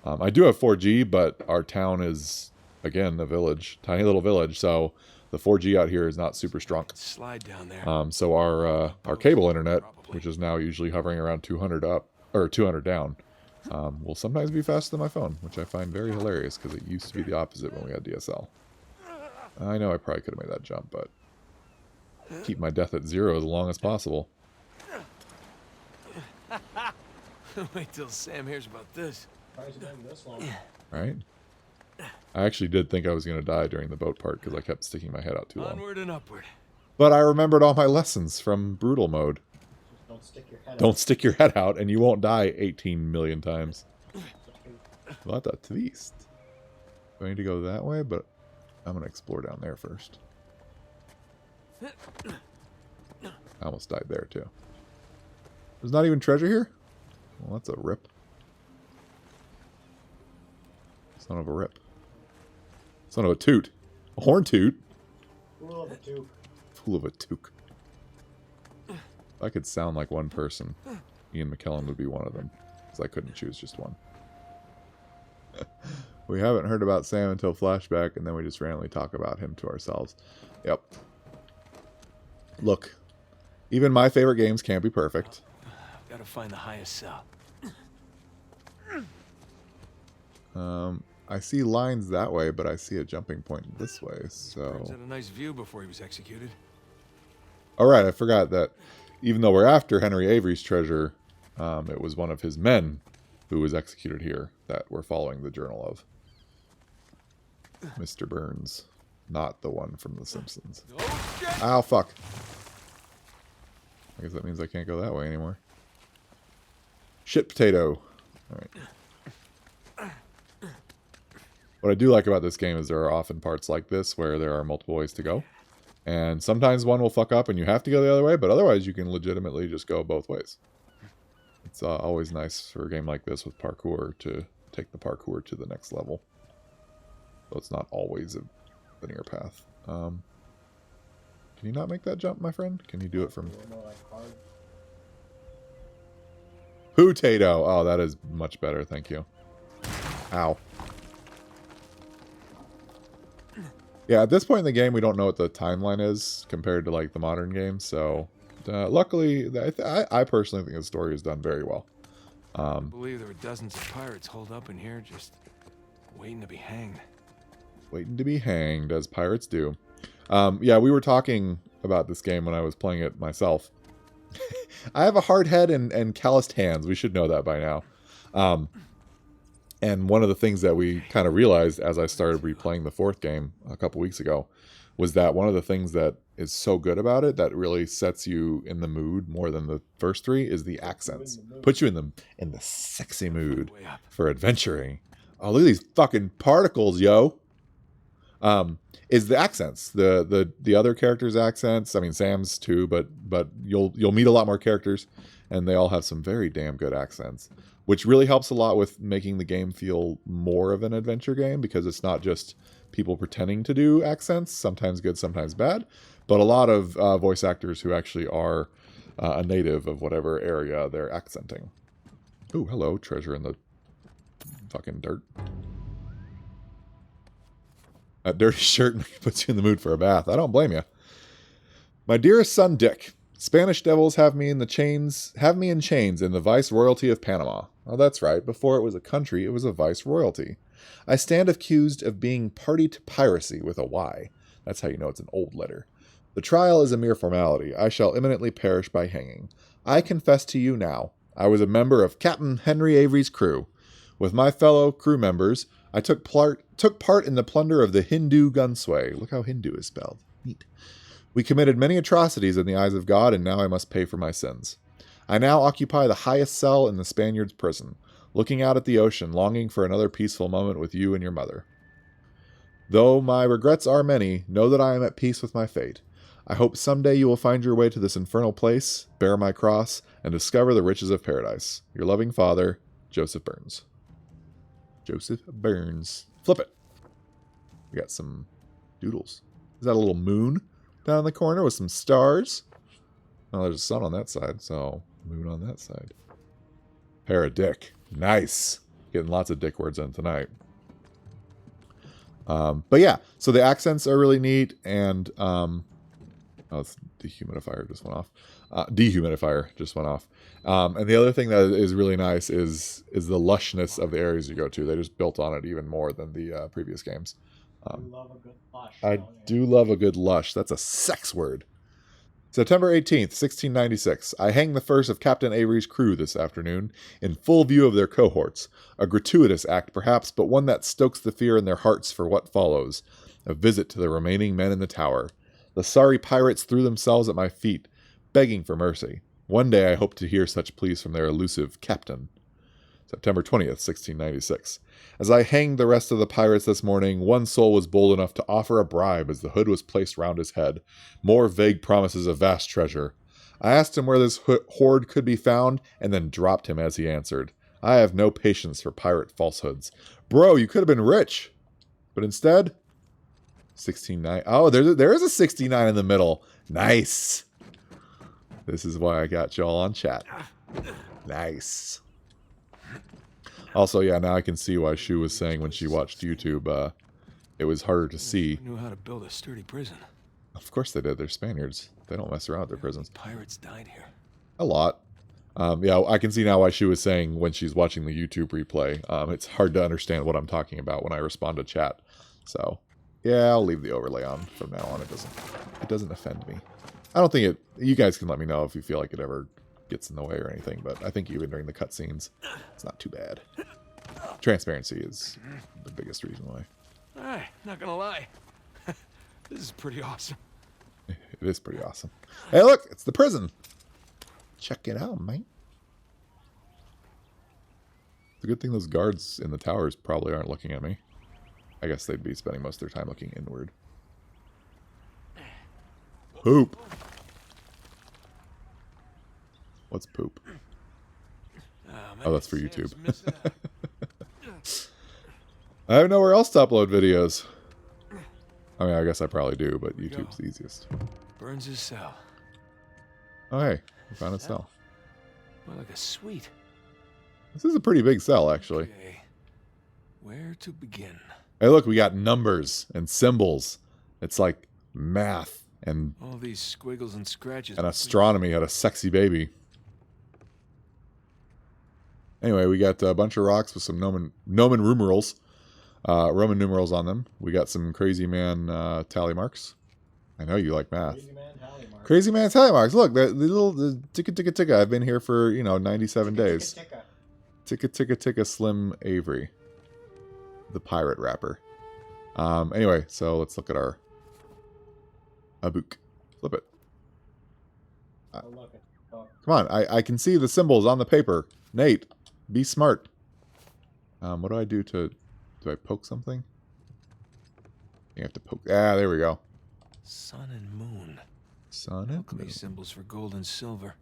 I do have 4G, but our town is again a village, tiny little village, so the 4G out here is not super strong. Slide down there. So our cable internet, which is now usually hovering around 200 up or 200 down, will sometimes be faster than my phone, which I find very hilarious because it used to be the opposite when we had DSL. I know I probably could have made that jump, but keep my death at 0 as long as possible. Wait till Sam hears about this. Surprised it been this long. Right? I actually did think I was going to die during the boat part because I kept sticking my head out too long. Onward and upward. But I remembered all my lessons from brutal mode. Just don't stick your head Don't out. stick your head out and you won't die 18 million times. What a twist. Do I need to go that way? But I'm going to explore down there first. I almost died there too. There's not even treasure here? Well, that's a rip. Son of a rip. Son of a toot. A horn toot. Fool of a toque. Fool of a toque. If I could sound like one person, Ian McKellen would be one of them. Because I couldn't choose just one. We haven't heard about Sam until flashback, and then we just randomly talk about him to ourselves. Yep. Look. Even my favorite games can't be perfect. Gotta find the highest cell. I see lines that way, but I see a jumping point this way, so... Burns had a nice view before he was executed. Alright, I forgot that even though we're after Henry Avery's treasure, it was one of his men who was executed here that we're following the journal of. Mr. Burns. Not the one from The Simpsons. Oh, shit! Ow, fuck. I guess that means I can't go that way anymore. Shit potato. Alright. What I do like about this game is there are often parts like this where there are multiple ways to go. And sometimes one will fuck up and you have to go the other way, but otherwise you can legitimately just go both ways. It's always nice for a game like this with parkour to take the parkour to the next level. So it's not always a linear path. Can you not make that jump, my friend? Can you do it from... More like hard. Potato! Oh, that is much better, thank you. Ow. Yeah, at this point in the game, we don't know what the timeline is compared to, like, the modern games, so... luckily, I personally think the story is done very well. I believe there were dozens of pirates holed up in here just waiting to be hanged. Waiting to be hanged, as pirates do. Yeah, we were talking about this game when I was playing it myself. I have a hard head and calloused hands. We should know that by now. And one of the things that we kind of realized as I started replaying the fourth game a couple weeks ago was that one of the things that is so good about it that really sets you in the mood more than the first three is the accents. Puts you in the sexy mood for adventuring. Oh, look at these fucking particles, yo. Is the accents. The other characters' accents. I mean, Sam's too, but you'll meet a lot more characters, and they all have some very damn good accents, which really helps a lot with making the game feel more of an adventure game, because it's not just people pretending to do accents, sometimes good, sometimes bad, but a lot of voice actors who actually are a native of whatever area they're accenting. Ooh, hello, treasure in the fucking dirt. That dirty shirt puts you in the mood for a bath. I don't blame you. My dearest son, Dick. Spanish devils have me in chains in the viceroyalty of Panama. Oh, that's right. Before it was a country, it was a viceroyalty. I stand accused of being party to piracy with a Y. That's how you know it's an old letter. The trial is a mere formality. I shall imminently perish by hanging. I confess to you now, I was a member of Captain Henry Avery's crew. With my fellow crew members, I took part in the plunder of the Hindu gunsway. Look how Hindu is spelled. Neat. We committed many atrocities in the eyes of God, and now I must pay for my sins. I now occupy the highest cell in the Spaniard's prison, looking out at the ocean, longing for another peaceful moment with you and your mother. Though my regrets are many, know that I am at peace with my fate. I hope someday you will find your way to this infernal place, bear my cross, and discover the riches of paradise. Your loving father, Joseph Burns. Joseph Burns. Flip it. We got some doodles. Is that a little moon down in the corner with some stars? Oh, there's a sun on that side, so moon on that side. Pair of dick. Nice. Getting lots of dick words in tonight. But yeah, so the accents are really neat, and oh, the dehumidifier just went off. Dehumidifier just went off. And the other thing that is really nice is the lushness of the areas you go to. They just built on it even more than the previous games. Love a good lush, I do love a good lush. That's a sex word. September 18th, 1696. I hang the first of Captain Avery's crew this afternoon, in full view of their cohorts. A gratuitous act, perhaps, but one that stokes the fear in their hearts for what follows. A visit to the remaining men in the tower. The sorry pirates threw themselves at my feet, begging for mercy. One day I hope to hear such pleas from their elusive captain. September 20th, 1696. As I hanged the rest of the pirates this morning, one soul was bold enough to offer a bribe as the hood was placed round his head. More vague promises of vast treasure. I asked him where this hoard could be found, and then dropped him as he answered. I have no patience for pirate falsehoods. Bro, you could have been rich. But instead, 69. Oh, there is a 69 in the middle. Nice. This is why I got y'all on chat. Nice. Also, yeah, now I can see why Shu was saying when she watched YouTube, it was harder to see. Knew how to build a sturdy prison. Of course they did. They're Spaniards. They don't mess around with their prisons. Pirates died here. A lot. Yeah, I can see now why she was saying when she's watching the YouTube replay. It's hard to understand what I'm talking about when I respond to chat. So, yeah, I'll leave the overlay on from now on. It doesn't offend me. I don't think it... You guys can let me know if you feel like it ever gets in the way or anything, but I think even during the cutscenes, it's not too bad. Transparency is the biggest reason why. Alright, not gonna lie. This is pretty awesome. It is pretty awesome. Hey, look! It's the prison! Check it out, mate. It's a good thing those guards in the towers probably aren't looking at me. I guess they'd be spending most of their time looking inward. Poop! What's poop? Oh, that's for YouTube. I have nowhere else to upload videos. I mean, I guess I probably do, but YouTube's the easiest. Burns' cell. Oh, hey. We found a cell. More like a suite. This is a pretty big cell, actually. Okay. Where to begin? Hey, look, we got numbers and symbols. It's like math and All these squiggles and scratches. astronomy had a sexy baby. Anyway, we got a bunch of rocks with some Roman numerals on them. We got some crazy man tally marks. I know you like math. Crazy man tally mark. Crazy man tally marks. Look, the little ticka ticka ticka. I've been here for 97 days. Ticka, ticka. Ticka ticka ticka Slim Avery, the pirate rapper. Anyway, so let's look at our book. Flip it. Oh, look, oh. Come on, I can see the symbols on the paper. Nate, be smart. What do I do to... Do I poke something? You have to poke... Ah, there we go. Sun and moon. Sun and Alchemy moon. symbols for gold and silver.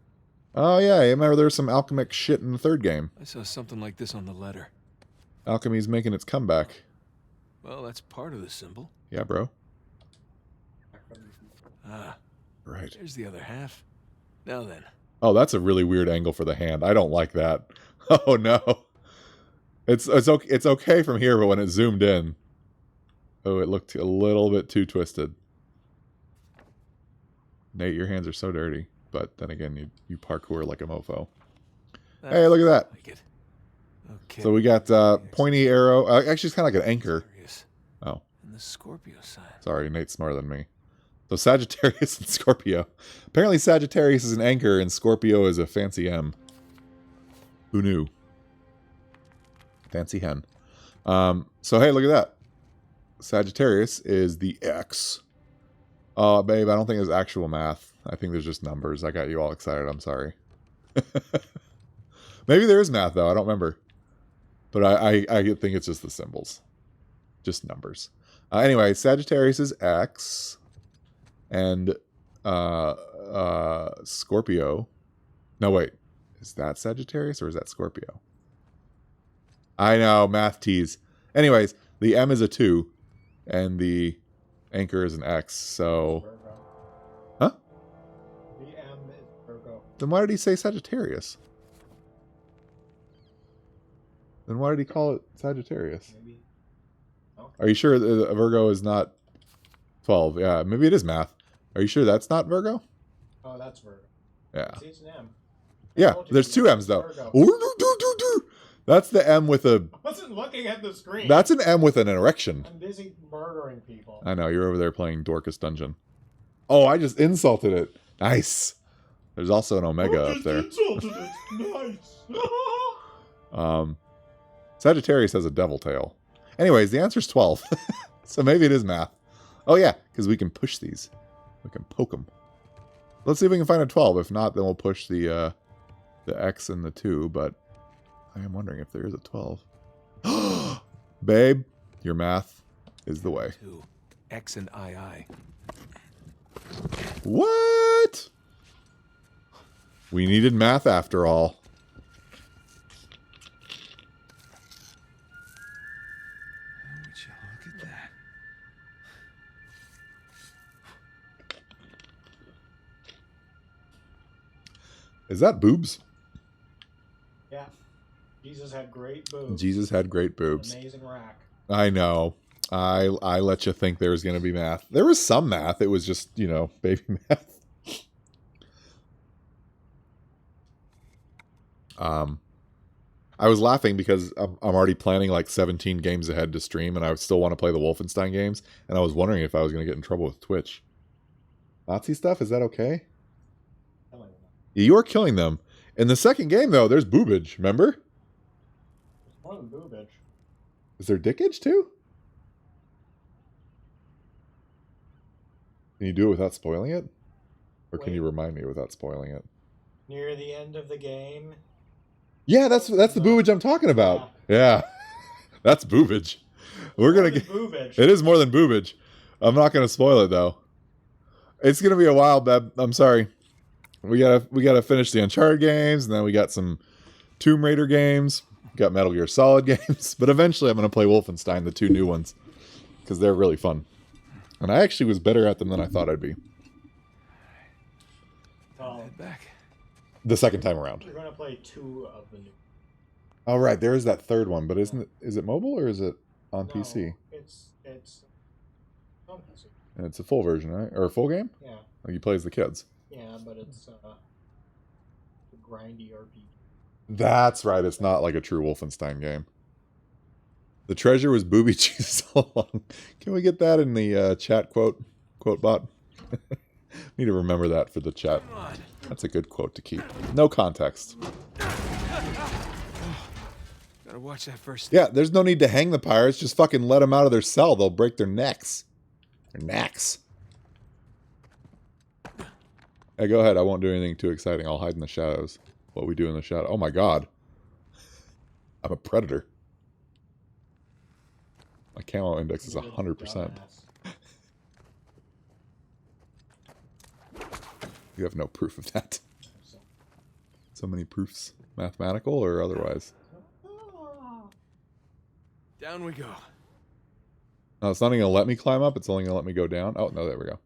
Oh, yeah, I remember there was some alchemic shit in the third game. I saw something like this on the letter. Alchemy's making its comeback. Well, that's part of the symbol. Yeah, bro. Ah, Right. there's the other half. Now then. Oh, that's a really weird angle for the hand. I don't like that. Oh, no. It's okay from here, but when it zoomed in... Oh, it looked a little bit too twisted. Nate, your hands are so dirty. But then again, you parkour like a mofo. Hey, look at that. Like it. Okay. So we got pointy arrow. Actually, it's kind of like an anchor. Sagittarius. Oh, And the Scorpio sign. sorry. Nate's smarter than me. So Sagittarius and Scorpio. Apparently Sagittarius is an anchor and Scorpio is a fancy M. Who knew? Fancy hen. So hey, look at that. Sagittarius is the X. Oh, babe, I don't think there's actual math. I think there's just numbers. I got you all excited. I'm sorry. Maybe there is math, though. I don't remember. But I think it's just the symbols. Just numbers. Anyway, Sagittarius is X. And Scorpio. No, wait. Is that Sagittarius or is that Scorpio? I know, math tease. Anyways, the M is a 2. And the anchor is an X. So... Virgo. Huh? The M is Virgo. Then why did he say Sagittarius? Then why did he call it Sagittarius? Maybe. No? Are you sure a Virgo is not 12? Yeah, maybe it is math. Are you sure that's not Virgo? Oh, that's Virgo. Yeah. See, it's an M. Yeah, told you there's the two M M's is though. Virgo. That's the M with a... I wasn't looking at the screen. That's an M with an erection. I'm busy murdering people. I know, you're over there playing Dorcas Dungeon. Oh, I just insulted it. Nice. There's also an Omega up there. Insulted it. Nice. Sagittarius has a devil tail. Anyways, the answer's 12. So maybe it is math. Oh yeah, because we can push these. We can poke them. Let's see if we can find a 12. If not, then we'll push the X and the 2. But I am wondering if there is a 12. Babe, your math is the way. 2. X and II. What? We needed math after all. Would you look at that? Is that boobs? Yeah. Jesus had great boobs. Jesus had great boobs. Amazing rack. I know. I let you think there was going to be math. There was some math. It was just, baby math. I was laughing because I'm already planning like 17 games ahead to stream, and I still want to play the Wolfenstein games, and I was wondering if I was going to get in trouble with Twitch. Nazi stuff, is that okay? You are killing them. In the second game, though, there's boobage, remember? More than boobage. Is there dickage, too? Can you do it without spoiling it? Or can you remind me without spoiling it? Near the end of the game. Yeah, that's the boobage I'm talking about. Yeah. That's boobage. We're going to get... boobage. It is more than boobage. I'm not going to spoil it, though. It's going to be a while, Beb. I'm sorry. We gotta finish the Uncharted games, and then we got some Tomb Raider games. Got Metal Gear Solid games. But eventually I'm going to play Wolfenstein, the 2 new ones. Because they're really fun. And I actually was better at them than I thought I'd be. Oh, Head back. The second time around. you're gonna play 2 of the new. Oh, right. There is that third one, but isn't it? Is it mobile or is it on PC? No, it's on PC. And it's a full version, right? Or a full game? Yeah, Like you play as the kids. yeah, but it's a grindy RPG. That's right. It's not like a true Wolfenstein game. The treasure was booby cheese all along. Can we get that in the chat quote bot? Need to remember that for the chat. That's a good quote to keep. No context. Gotta watch that first. Yeah, there's no need to hang the pirates. Just fucking let them out of their cell. They'll break their necks. Their necks. Hey, go ahead. I won't do anything too exciting. I'll hide in the shadows. What we do in the shadow. Oh my god. I'm a predator. My camo index is 100%. You have no proof of that. So many proofs. Mathematical or otherwise? Down we go. No, it's not even going to let me climb up. It's only going to let me go down. Oh, no, there we go.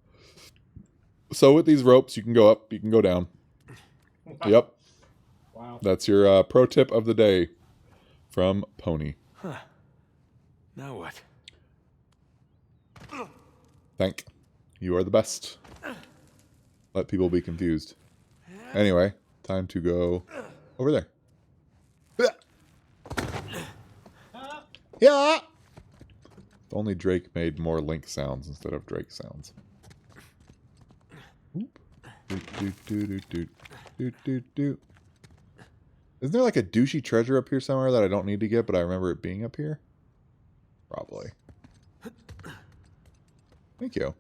So with these ropes, you can go up, you can go down. Yep. Wow. That's your pro tip of the day from Pony. Huh. Now what? Thank. You are the best. Let people be confused. Anyway, time to go over there. Yeah. If only Drake made more Link sounds instead of Drake sounds. Oop. Do. Isn't there like a douchey treasure up here somewhere that I don't need to get, but I remember it being up here? Probably. Thank you.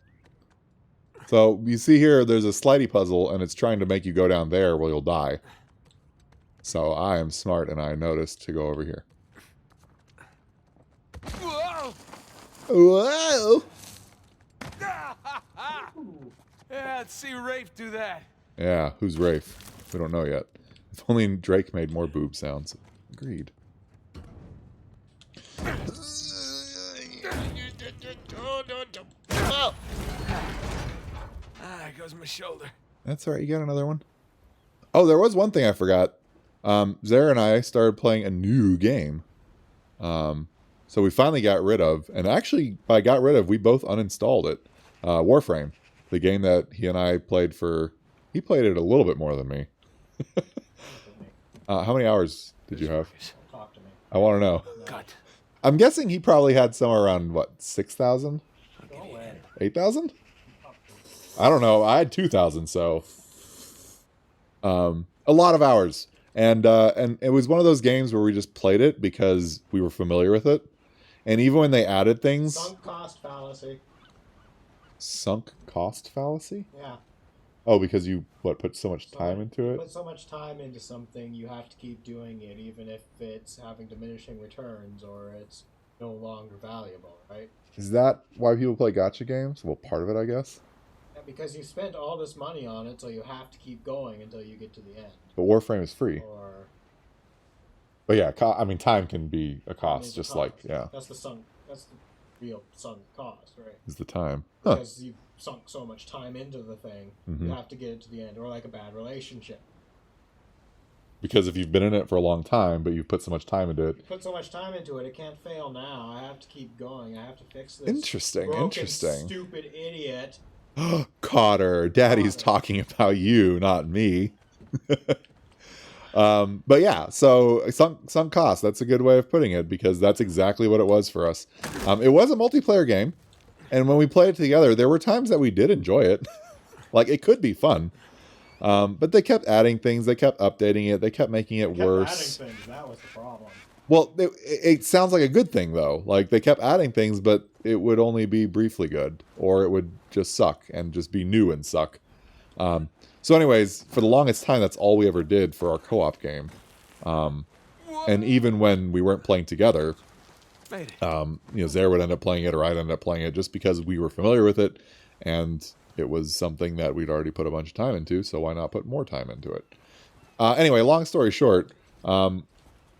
So, you see here, there's a slidey puzzle, and it's trying to make you go down there where you'll die. So, I am smart, and I noticed to go over here. Whoa! Whoa! Yeah, let's see Rafe do that. Yeah, who's Rafe? We don't know yet. If only Drake made more boob sounds. Agreed. There goes my shoulder. That's alright, you got another one? Oh, there was one thing I forgot. Zara and I started playing a new game. So we finally got rid of, and actually by got rid of, we both uninstalled it. Warframe. The game that he and I played for... He played it a little bit more than me. How many hours did you have? Talk to me. I want to know. Cut. I'm guessing he probably had somewhere around, what, 6,000? Go away. 8,000? I don't know. I had 2,000, so... a lot of hours. And it was one of those games where we just played it because we were familiar with it. And even when they added things... Sunk cost fallacy. Sunk cost fallacy? Yeah. Oh, because you, what, put so much time into it? Put so much time into something, you have to keep doing it, even if it's having diminishing returns or it's no longer valuable, right? Is that why people play gacha games? Well, part of it, I guess. Yeah, because you spent all this money on it, so you have to keep going until you get to the end. But Warframe is free. Or... But yeah, I mean, time can be a I cost, mean, just cost. like, yeah, That's the real sunk cost, right? is the time. Huh. Because you've sunk so much time into the thing, Mhm. you have to get it to the end. Or like a bad relationship. Because if you've been in it for a long time, but you've put so much time into it. You put so much time into it, it can't fail now. I have to keep going. I have to fix this. Interesting, broken, interesting. Stupid idiot. Kottr, Daddy's Kottr. talking about you, not me. But yeah, so sunk cost. That's a good way of putting it because that's exactly what it was for us. It was a multiplayer game, and when we played it together, there were times that we did enjoy it. Like it could be fun, but they kept adding things. They kept updating it. They kept making it Kept worse. adding things. That was the problem. Well, it sounds like a good thing though. Like they kept adding things, but it would only be briefly good, or it would just suck and just be new and suck. So anyways, for the longest time, that's all we ever did for our co-op game. And even when we weren't playing together, Made it. Zara would end up playing it or I'd end up playing it just because we were familiar with it. And it was something that we'd already put a bunch of time into, so why not put more time into it? Anyway, long story short,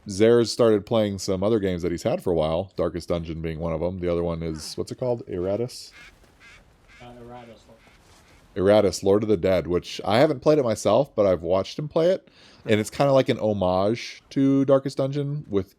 Zara's started playing some other games that he's had for a while, Darkest Dungeon being one of them. The other one is, what's it called? Eratus? Erratus. Eratus, Lord of the Dead, which I haven't played it myself, but I've watched him play it. And it's kind of like an homage to Darkest Dungeon with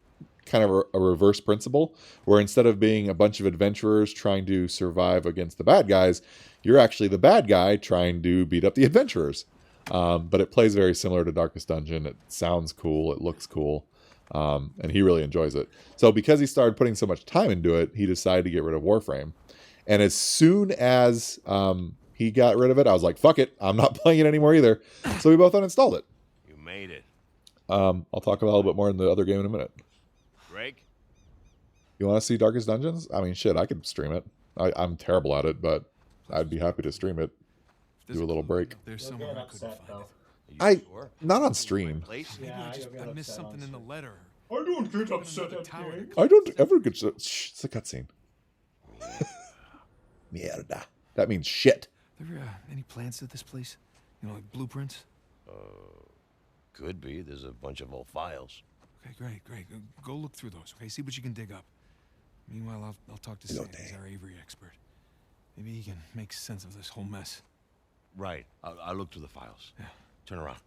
kind of a reverse principle, where instead of being a bunch of adventurers trying to survive against the bad guys, you're actually the bad guy trying to beat up the adventurers. But it plays very similar to Darkest Dungeon. It sounds cool. It looks cool. And he really enjoys it. So because he started putting so much time into it, he decided to get rid of Warframe. And as soon as he got rid of it, I was like, fuck it. I'm not playing it anymore either. So we both uninstalled it. You made it. I'll talk about a little bit more in the other game in a minute. Drake? You want to see Darkest Dungeons? I mean, shit, I could stream it. I'm terrible at it, but I'd be happy to stream it. Do a little break. There's You'll somewhere get I couldn't upset, find though. Are you I sure? not on stream. Place? it. Maybe Yeah, I just you'll get I missed upset on something in the stream. letter. I don't get Open upset another at tower game. to I don't ever get. Shh, it's a cutscene. Mierda. That means shit. There any plans to this place? You know, like blueprints? Could be. There's a bunch of old files. Okay, great. Go look through those, okay? See what you can dig up. Meanwhile, I'll talk to Sam. He's our Avery expert. Maybe he can make sense of this whole mess. Right. I'll look through the files. Yeah. Turn around.